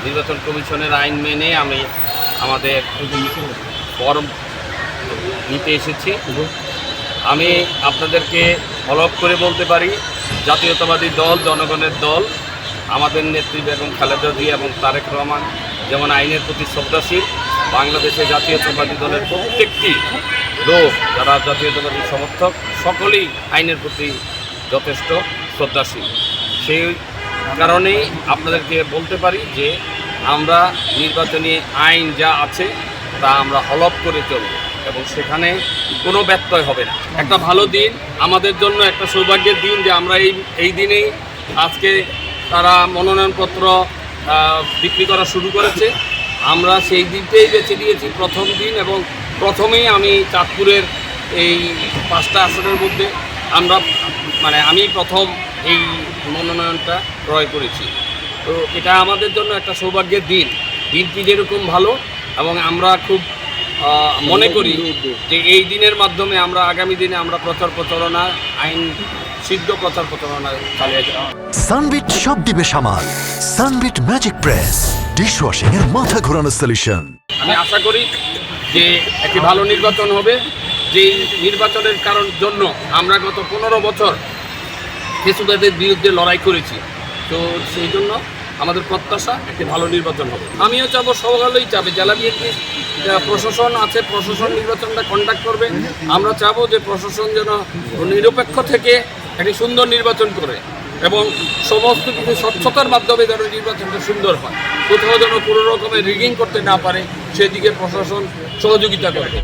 নির্বাচন কমিশনের আইন মেনে আমি আমাদের ফর্ম নিতে এসেছি। আমি আপনাদেরকে হলফ করে বলতে পারি, জাতীয়তাবাদী দল, জনগণের দল, আমাদের নেত্রী বেগম খালেদা জিয়া এবং তারেক রহমান যেমন আইনের প্রতি শ্রদ্ধাশীল, বাংলাদেশে জাতীয়তাবাদী দলের প্রত্যেকটি লোক যারা জাতীয়তাবাদী সমর্থক সকলেই আইনের প্রতি যথেষ্ট শ্রদ্ধাশীল। সেই কারণেই আপনাদেরকে বলতে পারি যে আমরা নির্বাচনী আইন যা আছে তা আমরা হলফ করে চলব এবং সেখানে কোনো ব্যত্যয় হবে না। একটা ভালো দিন, আমাদের জন্য একটা সৌভাগ্যের দিন যে আমরা এই দিনেই আজকে তারা মনোনয়নপত্র বিক্রি করা শুরু করেছে। আমরা সেই দিনটাই বেছে নিয়েছি প্রথম দিন, এবং প্রথমেই আমি চাঁদপুরের এই 5টা আসনের মধ্যে আমি প্রথম এই মনোনয়নটা ক্রয় করেছি। তো এটা আমাদের জন্য একটা সৌভাগ্যের দিন। দিনটি যেরকম ভালো, এবং আমরা খুব মনে করি যে এই দিনের মাধ্যমে আমরা আগামী দিনে আমরা প্রচার প্রচারণা, আইন সিদ্ধ প্রচার প্রচারণা চালিয়ে যাব। সানবিট সব দিবে সামাল। সানবিট ম্যাজিক প্রেস ডিশওয়াশিং এর মাথা ঘোরানো সলিউশন। আমি আশা করি যে একটি ভালো নির্বাচন হবে। যেই নির্বাচনের জন্য আমরা গত 15 বছর ফেসুদাদের বিরুদ্ধে লড়াই করেছি। তো সেই জন্য আমাদের প্রত্যাশা একটি ভালো নির্বাচন হবে। আমিও চাবো, সকলেই চাবে, জেলা বিএনপি প্রশাসন আছে, প্রশাসন নির্বাচনটা কন্ডাক্ট করবে। আমরা চাবো যে প্রশাসন যেন নিরপেক্ষ থেকে একটি সুন্দর নির্বাচন করে এবং সমস্ত কিছু স্বচ্ছতার মাধ্যমে যেন নির্বাচনটা সুন্দর হয়। কোথাও যেন কোনো রকমের রিগিং করতে না পারে, সেদিকে প্রশাসন সহযোগিতা করবে।